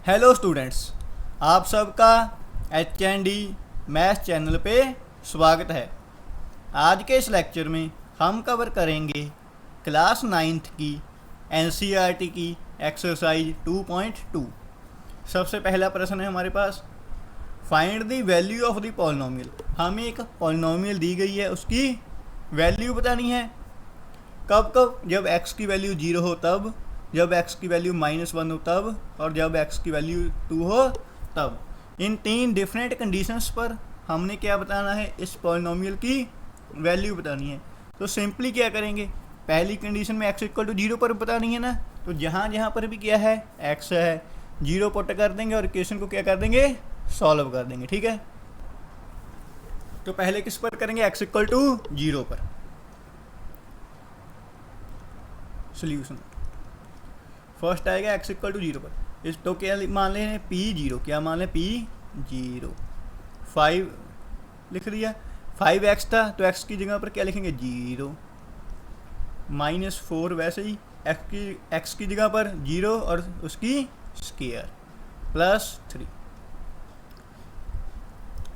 Hello students, आप सबका HND math channel पे स्वागत है। आज के इस लेक्चर में हम कवर करेंगे क्लास 9th की NCERT की एक्सरसाइज 2.2। सबसे पहला प्रश्न है हमारे पास, find the value of the polynomial. हमें एक पॉलिनोमियल दी गई है, उसकी वैल्यू बतानी है। कब कब? जब x की वैल्यू 0 हो तब, जब x की वैल्यू -1 हो तब, और जब x की वैल्यू 2 हो तब। इन तीन डिफरेंट कंडीशंस पर हमने क्या बताना है, इस पॉलिनोमियल की वैल्यू बतानी है। तो सिंपली क्या करेंगे, पहली कंडीशन में x = 0 पर बतानी है ना, तो जहाँ जहाँ पर भी क्या है x है 0 पुट कर देंगे और इक्वेशन को क्या कर देंगे, सॉल्व कर देंगे। ठीक है, तो पहले किस पर करेंगे, x = 0 पर। सोल्यूशन फर्स्ट आएगा x = 0 पर। इस तो क्या मान लें, P0। क्या मान लें, P0। 5 लिख दिया। 5x था तो x की जगह पर क्या लिखेंगे, 0। -4 वैसे ही x की जगह पर 0 और उसकी स्क्वायर +3।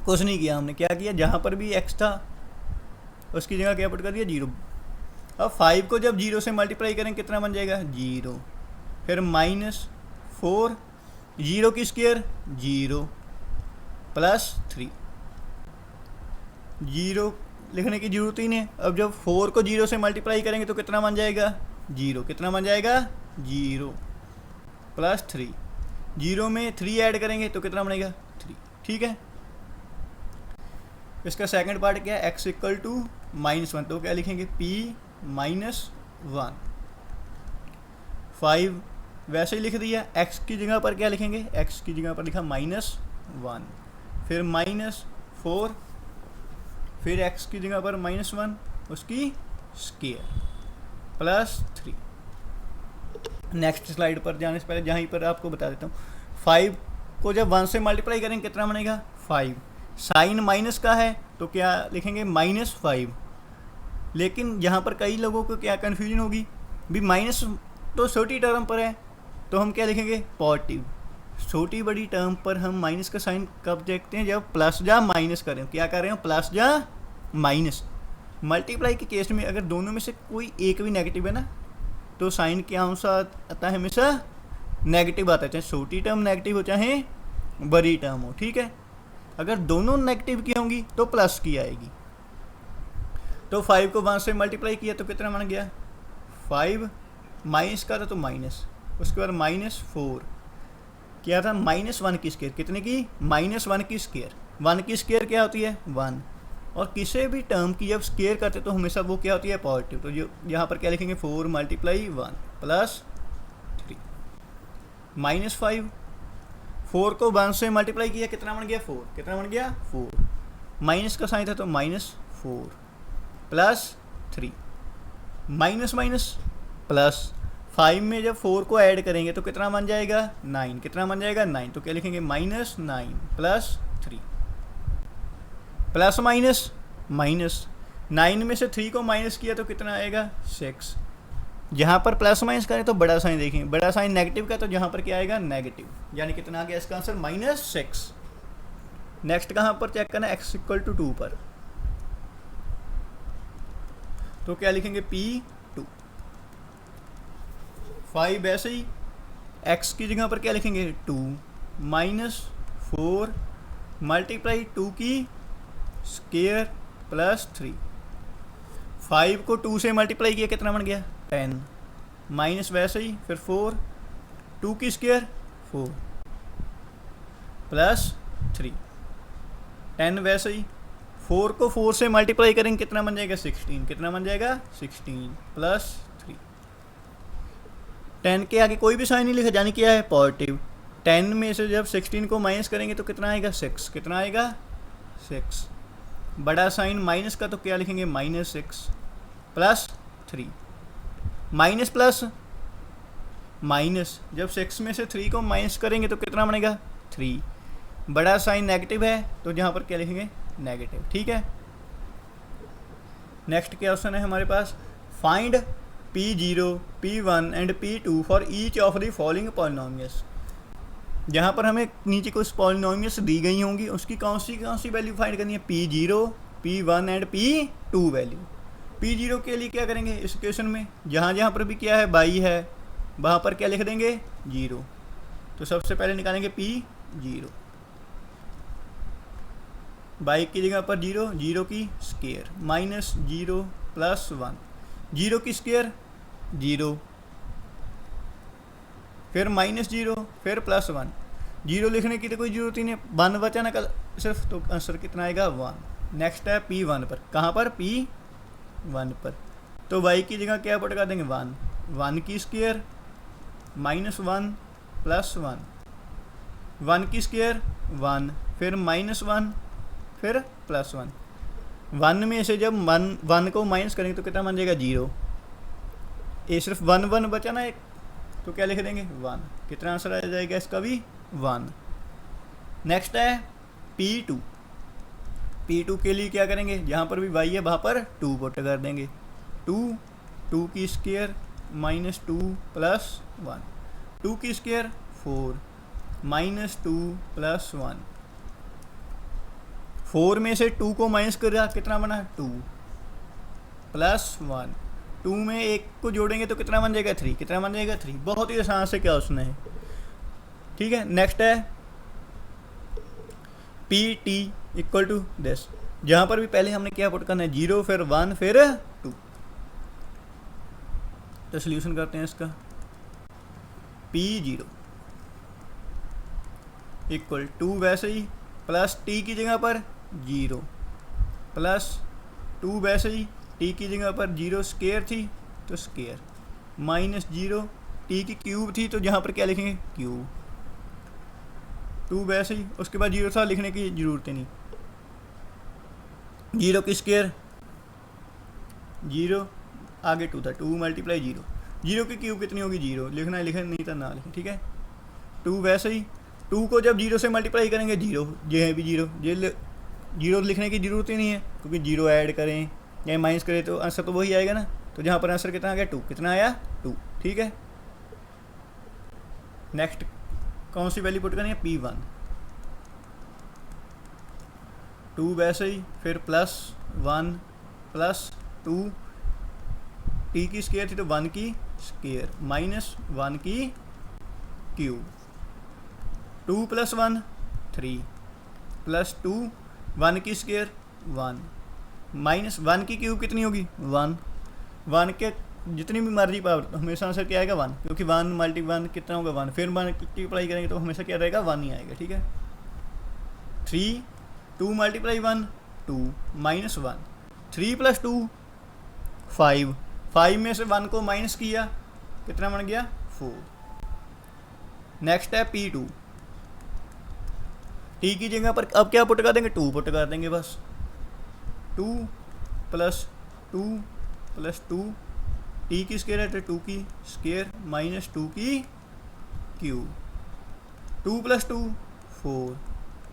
कुछ नहीं किया हमने, क्या किया, जहाँ पर भी x था उसकी जगह क्या पुट कर दिया, 0। अब 5 को जब 0 से मल्टीप्लाई करें कितना बन जाएगा, 0। फिर -4, 0 की स्क्वायर 0 +3। 0 लिखने की जरूरत ही नहीं है। अब जब 4 को 0 से मल्टीप्लाई करेंगे तो कितना बन जाएगा, 0। कितना बन जाएगा, 0 +3। 0 में 3 ऐड करेंगे तो कितना बनेगा, 3। ठीक है, इसका सेकंड पार्ट क्या है, x = -1। तो क्या लिखेंगे, P-1। 5 वैसे ही लिख दिया। x की जगह पर क्या लिखेंगे, x की जगह पर लिखा -1। फिर -4, फिर x की जगह पर -1 उसकी स्क्वायर +3। नेक्स्ट स्लाइड पर जाने से पहले जहाँ पर आपको बता देता हूँ, 5 को जब 1 से मल्टीप्लाई करेंगे कितना बनेगा, 5। साइन माइनस का है तो क्या लिखेंगे, -5। लेकिन यहाँ पर कई लोगों को क्या कन्फ्यूजन होगी, भी माइनस तो छोटी टर्म पर है तो हम क्या लिखेंगे, पॉजिटिव। छोटी बड़ी टर्म पर हम माइनस का साइन कब देखते हैं, जब प्लस या माइनस करें। क्या कर रहे हो, प्लस या माइनस। मल्टीप्लाई के केस में अगर दोनों में से कोई एक भी नेगेटिव है ना, तो साइन क्या आता है, हमेशा नेगेटिव आता है, चाहे छोटी टर्म नेगेटिव हो चाहे बड़ी टर्म हो। ठीक है, अगर दोनों नेगेटिव की होंगी तो प्लस की आएगी। तो 5 को 1 से मल्टीप्लाई किया तो कितना बन गया, 5। माइनस का था तो माइनस, उसके बाद -4 क्या था, -1 की स्क्वायर। कितने की, -1 की स्क्वायर। 1 की स्क्वायर क्या होती है, 1। और किसी भी टर्म की जब स्क्वायर करते तो हमेशा वो क्या होती है, पॉजिटिव। तो जो यहाँ पर क्या लिखेंगे, 4 × 1 +3 -5। 4 को 1 से मल्टीप्लाई किया कितना बन गया, 4। कितना बन गया, 4। माइनस का साइन था तो -4 +3 माइनस प्लस। 5 में जब 4 को ऐड करेंगे तो कितना बन जाएगा, 9। कितना बन जाएगा, 9। तो क्या लिखेंगे, -9 +3 प्लस माइनस 9 में से 3 को माइनस किया तो कितना आएगा, 6। जहाँ पर प्लस माइनस करें तो बड़ा साइन देखेंगे, बड़ा साइन नेगेटिव का, तो जहाँ पर क्या आएगा, नेगेटिव। यानी कितना आ गया इसका आंसर, -6। नेक्स्ट कहाँ पर चेक करना, x = 2 पर। तो क्या लिखेंगे, P2। 5 ऐसे ही x की जगह पर क्या लिखेंगे, 2 -4 × 2 की स्क्वायर +3। 5 को 2 से मल्टीप्लाई किया कितना बन गया, 10। माइनस वैसे ही फिर 4, 2 की स्क्वायर 4 +3। 10 वैसे ही 4 को 4 से मल्टीप्लाई करेंगे कितना बन जाएगा, 16। कितना बन जाएगा, 16 +3। 10 के आगे कोई भी साइन नहीं लिखा, यानी क्या है, पॉजिटिव। 10 में से जब 16 को माइनस करेंगे तो कितना आएगा, 6। कितना आएगा, 6। बड़ा साइन माइनस का तो क्या लिखेंगे, -6 +3। माइनस प्लस माइनस, जब 6 में से 3 को माइनस करेंगे तो कितना बनेगा, 3। बड़ा साइन नेगेटिव है तो जहाँ पर क्या लिखेंगे, नेगेटिव। ठीक है, नेक्स्ट क्वेश्चन है हमारे पास, find P0, P1 and P2 for each of the following polynomials. जहाँ पर हमें नीचे कुछ पॉलिनोमियल्स दी गई होंगी उसकी कौन सी वैल्यू फाइंड करनी है, P0, P1 and P2 value. P0 के लिए क्या करेंगे इस इक्वेशन में, जहाँ जहाँ पर भी क्या है बाई है वहाँ पर क्या लिख देंगे 0। तो सबसे पहले निकालेंगे P0, बाई की जगह पर 0, 0 की स्क्वायर माइनस 0 प्लस 1, 0 की स्क्वायर 0, फिर माइनस 0, फिर प्लस 1। 0 लिखने की तो कोई ज़रूरत ही नहीं, 1 बचा ना कल सिर्फ, तो आंसर कितना आएगा 1। नेक्स्ट है P1 पर, कहाँ पर P1 पर, तो y की जगह क्या पुट कर देंगे 1, 1 की स्क्वायर माइनस 1 प्लस 1, 1 की स्क्वायर 1, फिर माइनस 1, फिर प्लस 1। 1 में से जब 1 को माइनस करेंगे तो कितना बन जाएगा 0, ये सिर्फ 1 बचा ना एक, तो क्या लिख देंगे 1। कितना आंसर आ जाएगा इसका भी 1। नेक्स्ट है P2, P2 के लिए क्या करेंगे, जहाँ पर भी y है वहाँ पर 2 पुट कर देंगे, 2 की स्क्वायर माइनस 2 प्लस 1, 2 की स्क्वायर 4 माइनस 2 प्लस 1। 4 में से 2 को माइनस कर कितना बना 2 प्लस 1, 2 में 1 को जोड़ेंगे तो कितना बन जाएगा 3, कितना बन जाएगा 3। बहुत ही आसान से क्या उसने है, ठीक है। नेक्स्ट है PT इक्वल टू दिस, जहाँ पर भी पहले हमने क्या पुट करना है 0, फिर 1, फिर 2। तो सोल्यूशन करते हैं इसका, P0 इक्वल 2 वैसे ही प्लस t की जगह पर 0 प्लस 2 वैसे ही t की जगह पर 0 स्क्वायर थी तो स्क्वायर माइनस 0, t की क्यूब थी तो जहाँ पर क्या लिखेंगे क्यूब, 2 वैसे ही, उसके बाद 0 था लिखने की ज़रूरत ही नहीं, 0 की स्क्वायर 0, आगे 2 था, 2 मल्टीप्लाई 0, 0 की क्यूब कितनी होगी 0, लिखना है लिखें, नहीं था ना लिखें, ठीक है। 2 वैसे ही, 2 को जब 0 से मल्टीप्लाई करेंगे 0, ये है भी 0, ये 0 लिखने की ज़रूरत ही नहीं है क्योंकि 0 ऐड करें या माइनस करें तो आंसर तो वही आएगा ना। तो जहाँ पर आंसर कितना आ गया 2, कितना आया 2, ठीक है। नेक्स्ट कौन सी वैल्यू पुट करनी है P1, 2 वैसे ही, फिर प्लस 1 प्लस 2, t की स्क्वायर थी तो 1 की स्क्वायर माइनस 1 की क्यूब, 2 प्लस 1 3 प्लस 2, 1 की स्क्वायर 1 माइनस 1 की क्यूब कितनी होगी 1, 1 के जितनी भी मर्जी पावर हमेशा आंसर क्या आएगा 1, क्योंकि 1 मल्टी 1 कितना होगा 1, फिर 1 मल्टीप्लाई करेंगे तो हमेशा क्या रहेगा 1 ही आएगा, ठीक है। 3, 2 मल्टीप्लाई 1 2 माइनस 1, 3 प्लस 2 5, 5 में से 1 को माइनस किया कितना बन गया 4। नेक्स्ट है P2, t की जगह पर अब क्या पुट कर देंगे 2 पुट कर देंगे बस, 2 प्लस 2 प्लस 2, t की स्क्वायर है तो 2 की स्क्वायर माइनस 2 की क्यूब, 2 प्लस 2 4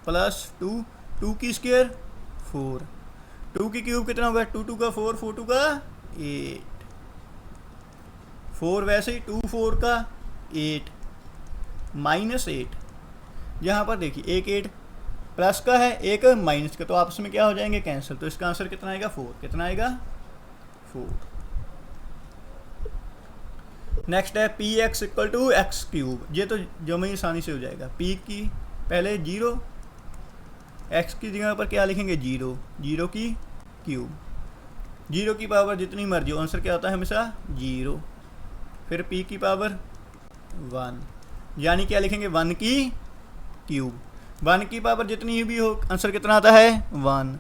प्लस 2, 2 की स्क्वायर 4, 2 की क्यूब कितना होगा 2 2 का 4, 4 2 का 8, 4 वैसे ही 2 4 का 8 माइनस 8, यहाँ पर देखिए एक 8 प्लस का है एक माइनस का, तो आपस में क्या हो जाएंगे कैंसिल, तो इसका आंसर कितना आएगा 4, कितना आएगा 4। नेक्स्ट है Px equal to X cube, ये तो जो में आसानी से हो जाएगा, P की पहले 0, x की जगह पर क्या लिखेंगे 0, 0 की क्यूब, 0 की पावर जितनी मर्जी हो, आंसर क्या होता है हमेशा 0, फिर P की पावर 1, यानी क्या लिखेंगे 1 की क्यूब, 1 की पावर जितनी भी हो आंसर कितना आता है 1,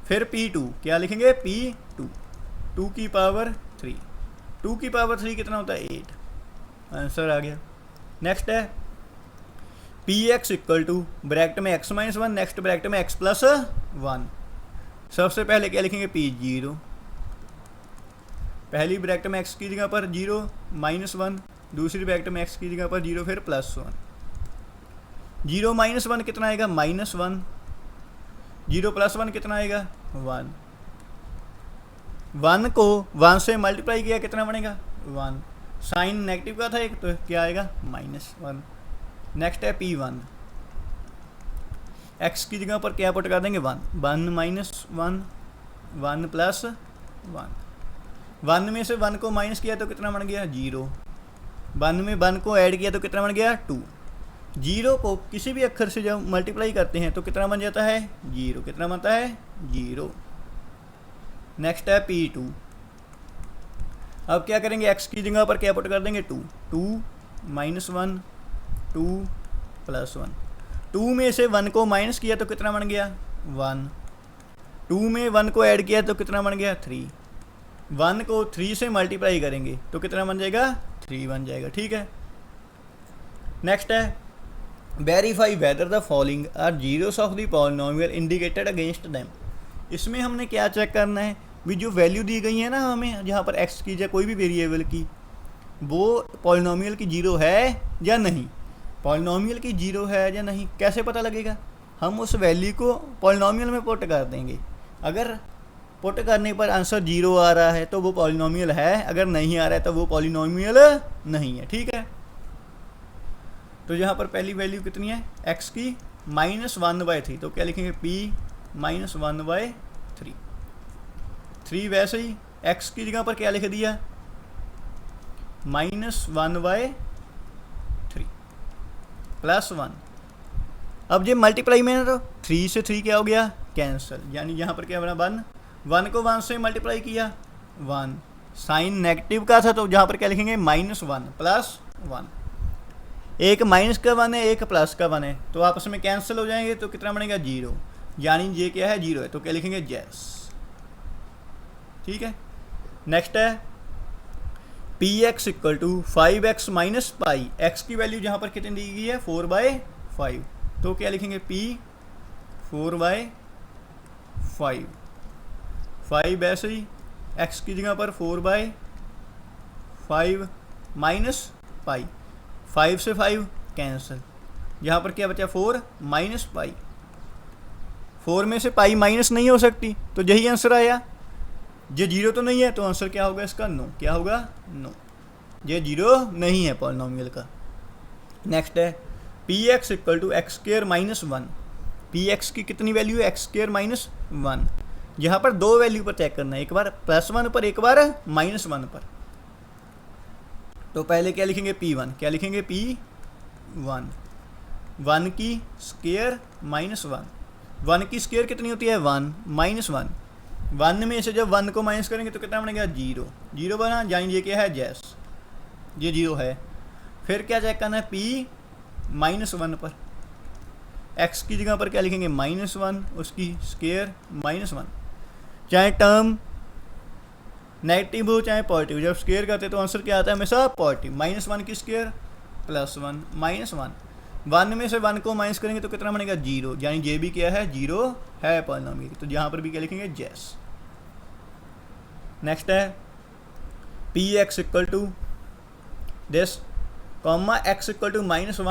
फिर P2 क्या लिखेंगे P2, 2 की पावर 3, 2 की पावर 3 कितना होता है 8, आंसर आ गया। नेक्स्ट है Px इक्वल टू ब्रैकेट में x माइनस 1, नेक्स्ट ब्रैकेट में x प्लस 1, सबसे पहले क्या लिखेंगे P0, पहली ब्रैकेट में x की जगह पर 0 माइनस 1, दूसरी ब्रैकेट में x की जगह पर 0 फिर प्लस 1, 0 माइनस 1 कितना आएगा माइनस 1, 0 प्लस 1 कितना आएगा 1, 1 को 1 से मल्टीप्लाई किया कितना बनेगा 1, साइन नेगेटिव का था एक तो क्या आएगा -1, नेक्स्ट है P1, x की जगह पर क्या पुट कर देंगे 1, 1 माइनस 1, 1 प्लस 1, 1 में से 1 को माइनस किया तो कितना बन गया 0, 1 में 1 को ऐड किया तो कितना बन गया 2, 0 को किसी भी अक्षर से जब मल्टीप्लाई करते हैं तो कितना बन जाता है 0, कितना बनता है 0। नेक्स्ट है P2, अब क्या करेंगे x की जगह पर क्या पुट कर देंगे 2, 2 माइनस 1, 2 प्लस 1, 2 में से 1 को माइनस किया तो कितना बन गया 1, 2 में 1 को ऐड किया तो कितना बन गया 3, 1 को 3 से मल्टीप्लाई करेंगे तो कितना बन जाएगा 3 बन जाएगा, ठीक है। नेक्स्ट है verify whether the following are zeros of the polynomial indicated against them. इसमें हमने क्या चेक करना है, भी जो वैल्यू दी गई है ना हमें, जहाँ पर x की या कोई भी वेरिएबल की, वो पॉलिनोमियल की जीरो है या नहीं, पॉलिनोमियल की जीरो है या नहीं कैसे पता लगेगा, हम उस वैल्यू को पॉलिनोमियल में पुट कर देंगे, अगर पुट करने पर आंसर 0 आ रहा है तो वो पॉलिनोमियल है, अगर नहीं आ रहा है तो वो पॉलिनोमियल नहीं है, ठीक है। तो यहाँ पर पहली वैल्यू कितनी है x की -1/3, तो क्या लिखेंगे p -1/3, 3 वैसे ही x की जगह पर क्या लिख दिया -1/3 प्लस 1, अब ये मल्टीप्लाई में है तो 3 से 3 क्या हो गया कैंसिल, यानी यहाँ पर क्या बना 1, 1 को 1 से मल्टीप्लाई किया 1, साइन नेगेटिव का था तो यहाँ पर क्या लिखेंगे -1 प्लस 1, एक माइनस का 1 है एक प्लस का 1 है तो आपस में कैंसिल हो जाएंगे तो कितना बनेगा 0, यानी ये क्या है 0 है तो क्या लिखेंगे यस, ठीक है। नेक्स्ट है px = 5x - पाई, x की वैल्यू जहाँ पर कितनी दी गई है 4/5, तो क्या लिखेंगे p 4/5, 5 ऐसे ही x की जगह पर 4/5 माइनस पाई, 5 से 5 कैंसिल, यहाँ पर क्या बचा 4 माइनस पाई, 4 में से पाई माइनस नहीं हो सकती तो यही आंसर आया, ये 0 तो नहीं है तो आंसर क्या होगा इसका नो, क्या होगा नो, ये 0 नहीं है पॉलिनोमियल का। नेक्स्ट है px = x² - 1, px की कितनी वैल्यू है x² - 1, यहाँ पर दो वैल्यू पर चेक करना है, एक बार +1 पर एक बार -1 पर, तो पहले क्या लिखेंगे p1, क्या लिखेंगे p1, 1 की स्क्वायर -1, 1 की स्क्वायर कितनी होती है 1 -1, 1 में से जब 1 को माइनस करेंगे तो कितना बनेगा 0, 0 बना, यानी ये क्या है यस, ये 0 है। फिर क्या चेक करना है p -1 पर, x की जगह पर क्या लिखेंगे -1, उसकी स्क्वायर -1, चाहे टर्म नेगेटिव हो चाहे पॉजिटिव, जब स्क्वायर करते तो आंसर क्या आता है हमेशा पॉजिटिव, -1 की स्क्वायर +1 -1, 1 में से 1 को माइनस करेंगे तो कितना बनेगा 0, यानी ये भी क्या है 0 है पॉलिनोमियल, तो यहाँ पर भी क्या लिखेंगे यस। नेक्स्ट है px = दिस कॉमा x = -1 से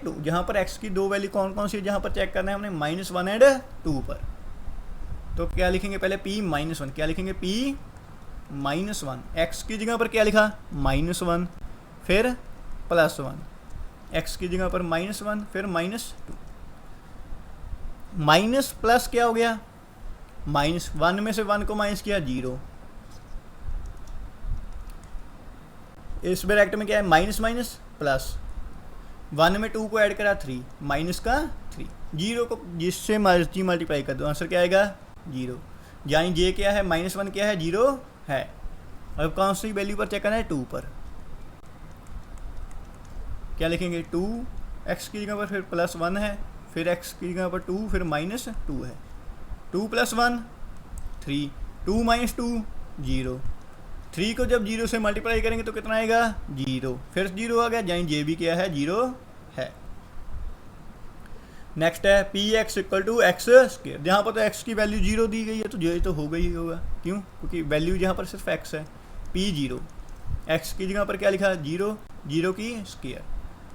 2, जहाँ पर x की दो वैल्यू कौन कौन सी है, जहाँ पर चेक करना है हमने -1 और 2 पर, तो क्या लिखेंगे पहले p -1, क्या लिखेंगे p -1, x की जगह पर क्या लिखा -1 फिर +1, x की जगह पर -1 फिर -2, माइनस प्लस क्या हो गया -1 में से 1 को माइनस किया 0, इस ब्रैकेट में क्या है माइनस माइनस प्लस, 1 में 2 को ऐड करा 3, माइनस का 3, 0 को जिससे मर्जी मल्टीप्लाई कर दो आंसर क्या आएगा 0, यानी ये क्या है -1 क्या है 0 है। अब कौन सी वैल्यू पर चेक करना है 2 पर, क्या लिखेंगे 2, x की जगह पर फिर +1 है, फिर x की जगह पर 2 फिर -2 है, 2 + 1 3, 2 - 2 0, 3 को जब 0 से मल्टीप्लाई करेंगे तो कितना आएगा 0, फिर 0 आ गया, यानी ये भी क्या है 0 है। नेक्स्ट है px = x², जहाँ पर तो x की वैल्यू 0 दी गई है तो ये तो होगा ही होगा, क्यों, क्योंकि वैल्यू यहाँ पर सिर्फ x है, p0, x की जगह पर क्या लिखा 0, 0 की स्क्वायर,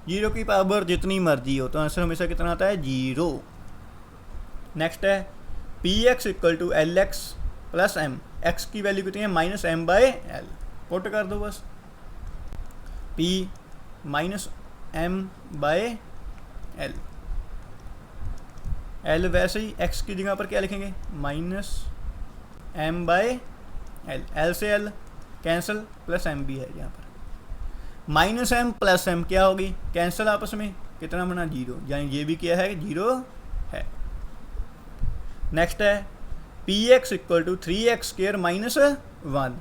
0 की पावर जितनी मर्जी हो तो आंसर हमेशा कितना आता है 0। नेक्स्ट है px = lx + m, x की वैल्यू कितनी है -m/l, पुट कर दो बस p -m/l एल। एल वैसे ही एक्स की जगह पर क्या लिखेंगे, minus M by L. L से एल कैंसिल, प्लस एम भी है यहाँ पर। माइनस एम प्लस एम क्या होगी, कैंसिल आपस में, कितना बना 0, यानी ये भी क्या है 0 है। नेक्स्ट है P X equal to 3x square minus 1।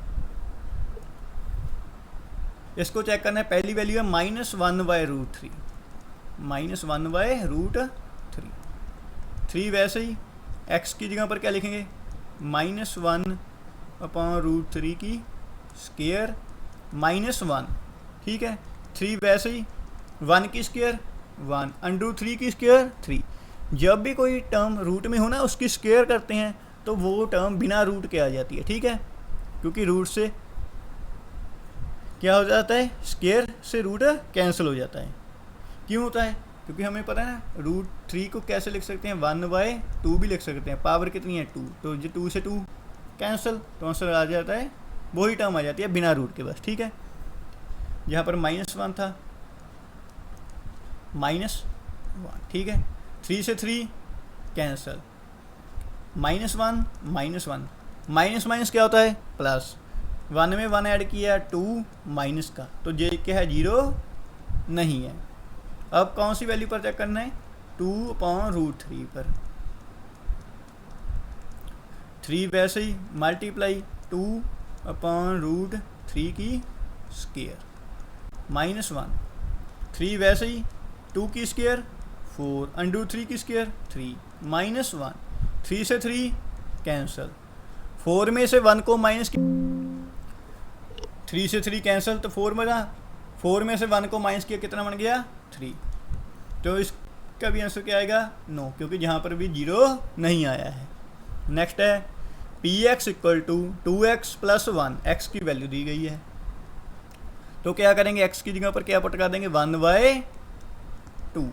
इसको चेक करना है, पहली वैल्यू है -1/√3, -1/√3। 3 वैसे ही x की जगह पर क्या लिखेंगे, -1/√3 की स्क्वायर -1, ठीक है। 3 वैसे ही 1 की स्क्वायर 1, √3 की स्क्वायर 3। जब भी कोई टर्म रूट में हो ना, उसकी स्क्वायर करते हैं तो वो टर्म बिना रूट के आ जाती है, ठीक है, क्योंकि रूट से क्या हो जाता है, स्क्वायर से रूट कैंसिल हो जाता है। क्यों होता है, क्योंकि हमें पता है ना √3 को कैसे लिख सकते हैं, 1/2 भी लिख सकते हैं, पावर कितनी है 2, तो ये 2 से 2 कैंसिल, तो आंसर आ जाता है, वही टर्म आ जाती है बिना रूट के बस, ठीक है। यहाँ पर -1 था, -1, ठीक है। 3 से 3 कैंसिल, -1 -1, माइनस माइनस क्या होता है प्लस, 1 में 1 ऐड किया 2 माइनस का, तो ये क्या है 0 नहीं है। अब कौन सी वैल्यू पर चेक करना है, 2/√3 पर। 3 वैसे ही मल्टीप्लाई 2/√3 की स्क्वायर -1। 3 वैसे ही 2 की स्क्वायर 4, √3 की स्क्वायर 3, -1। 3 से 3 कैंसिल, 4 में से 1 को माइनस, 3 से 3 कैंसिल, तो 4 बना, 4 में से 1 को माइनस किया, कितना बन गया 3। तो इसका भी आंसर क्या आएगा, नो, क्योंकि यहाँ पर भी 0 नहीं आया है। नेक्स्ट है P X equal to 2x + 1, X की वैल्यू दी गई है, तो क्या करेंगे, x की जगह पर क्या पुट कर देंगे, 1/2।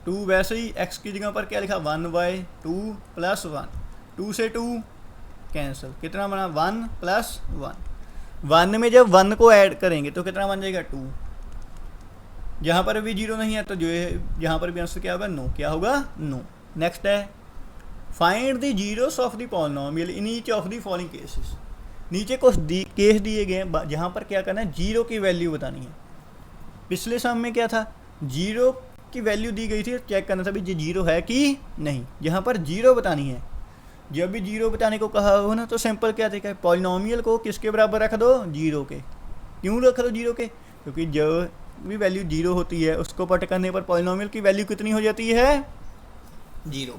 2 वैसे ही x की जगह पर क्या लिखा, 1/2 + 1, 2 से 2 कैंसिल, कितना बना 1 + 1। 1 में जब 1 को ऐड करेंगे तो कितना बन जाएगा 2। यहाँ पर भी 0 नहीं है, तो जो है यहाँ पर भी आंसर क्या होगा, नो, क्या होगा नो। नेक्स्ट है find the zeros of the polynomial in each of the following cases. नीचे कुछ केस दिए गए हैं, जहाँ पर क्या करना है, 0 की वैल्यू बतानी है। पिछले सम में क्या था, 0 की वैल्यू दी गई थी, चेक करना था भी ये 0 है कि नहीं। यहाँ पर 0 बतानी है। जब भी 0 बताने को कहा हो ना, तो सिंपल क्या तरीका है, पॉलिनोमियल को किसके बराबर रख दो, 0 के। क्यों रख दो 0 के, क्योंकि जब भी वैल्यू 0 होती है उसको पट करने पर पॉलिनोमियल की वैल्यू कितनी हो जाती है, 0,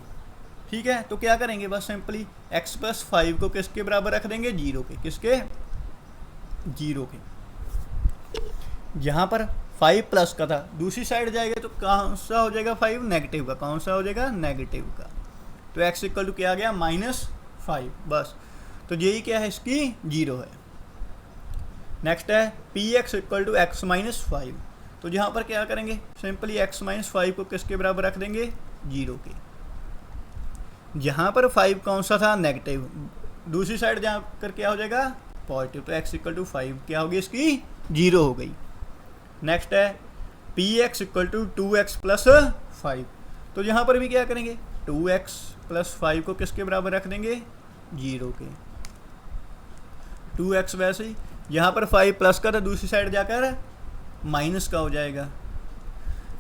ठीक है। तो क्या करेंगे, बस सिंपली x + 5 को किसके बराबर रख देंगे, 0 के, किसके, 0 के। यहाँ पर 5 प्लस का था, दूसरी साइड जाएगा तो कौन सा हो जाएगा, 5 नेगेटिव का, कौन सा हो जाएगा, नेगेटिव का। तो x इक्वल टू क्या आ गया, -5, बस। तो यही क्या है, इसकी 0 है। नेक्स्ट है P X equal to x - 5, तो यहाँ पर क्या करेंगे, सिंपली x - 5 को किसके बराबर रख देंगे, 0 के। जहाँ पर 5 कौन सा था, नेगेटिव, दूसरी साइड जहाँ कर क्या हो जाएगा, पॉजिटिव, तो x इक्वल टू 5 क्या होगी, इसकी 0 हो गई। नेक्स्ट है P X equal to 2x + 5, तो यहाँ पर भी क्या करेंगे, 2x + 5 को किसके बराबर रख देंगे, 0 के। 2x वैसे ही यहाँ पर 5 प्लस का था, दूसरी साइड जाकर माइनस का हो जाएगा।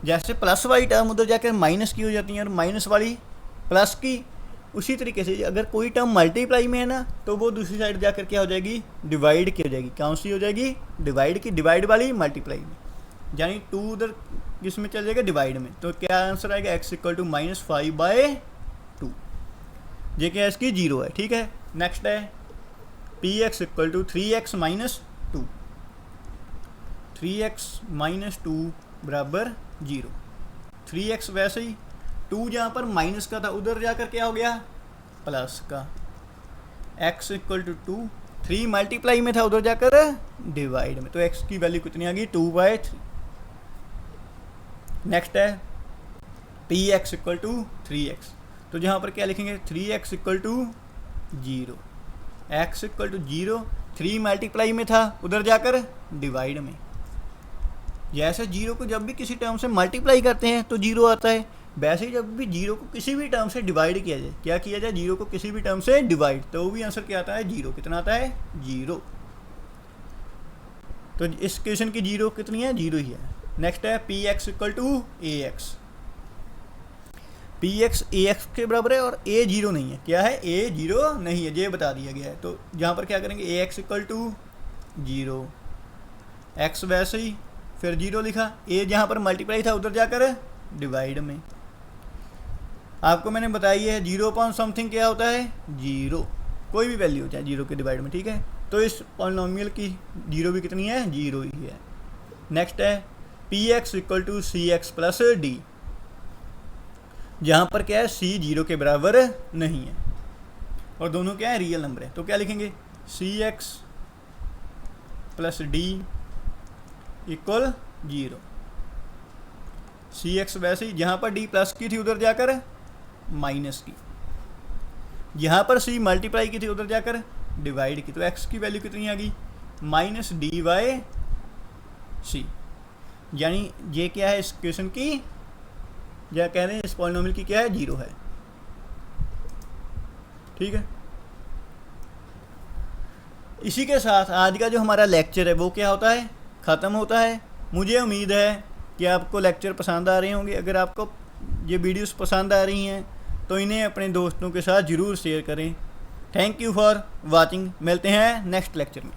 जैसे प्लस वाली टर्म उधर जाकर माइनस की हो जाती है और माइनस वाली प्लस की, उसी तरीके से अगर कोई टर्म मल्टीप्लाई में है ना, तो वो दूसरी साइड जाकर क्या हो जाएगी, डिवाइड की हो जाएगी। कौन सी हो जाएगी, डिवाइड की, डिवाइड वाली मल्टीप्लाई में, यानी 2 उधर किसमें चल जाएगा, डिवाइड में। तो क्या आंसर आएगा, x इक्वल टू -5/2, ये क्या है, इसकी 0 है, ठीक है। नेक्स्ट है P X equal to 3x - 2, 3x - 2 बराबर 0। 3x वैसे ही 2 जहाँ पर माइनस का था, उधर जाकर क्या हो गया, प्लस का। x इक्वल टू 2, 3 मल्टीप्लाई में था, उधर जाकर डिवाइड में, तो x की वैल्यू कितनी आ गई, 2/3। नेक्स्ट है P X equal to 3x, तो जहाँ पर क्या लिखेंगे, 3x equal to 0, x equal to 0, 3 multiply में था, उधर जाकर डिवाइड में, जैसे जीरो को जब भी किसी टर्म से मल्टीप्लाई करते हैं तो जीरो आता है, वैसे ही जब भी जीरो को किसी भी टर्म से डिवाइड किया जाए, क्या किया जाए, जीरो को किसी भी टर्म से डिवाइड, तो वो भी आंसर क्या आता है, जीरो। कितना आता है, जीरो। तो इस क्वेश्चन की जीरो कितनी है, जीरो ही है। नेक्स्ट है P X equal to A X. P X A X के बराबर है और ए जीरो नहीं है। क्या है, ए जीरो नहीं है, ये बता दिया गया है। तो यहाँ पर क्या करेंगे, a x equal to zero, x वैसे ही फिर जीरो लिखा, ए जहाँ पर मल्टीप्लाई था उधर जाकर डिवाइड में। आपको मैंने बताई है जीरो अपॉन समथिंग क्या होता है, जीरो, कोई भी वैल्यू हो चाहे जीरो के डिवाइड में, ठीक है। तो इस पॉलिनोमियल की जीरो भी कितनी है, जीरो ही है। नेक्स्ट है P X equal to C x plus D. जहाँ पर क्या है, सी जीरो के बराबर नहीं है और दोनों क्या है, रियल नंबर है। तो क्या लिखेंगे, c x plus d equal zero. C x वैसे ही जहाँ पर डी प्लस की थी उधर जाकर माइनस की, यहाँ पर सी मल्टीप्लाई की थी उधर जाकर डिवाइड की। तो एक्स की वैल्यू कितनी आ गई, माइनस डी बाई सी। यानी ये क्या है, इस क्वेश्चन की, या कह रहे हैं इस पॉलिनोमियल की क्या है, जीरो है। ठीक है, इसी के साथ आज का जो हमारा लेक्चर है वो क्या होता है, ख़त्म होता है। मुझे उम्मीद है कि आपको लेक्चर पसंद आ रहे होंगे। अगर आपको ये वीडियोस पसंद आ रही हैं तो इन्हें अपने दोस्तों के साथ ज़रूर शेयर करें। Thank you for watching. मिलते हैं नेक्स्ट लेक्चर में।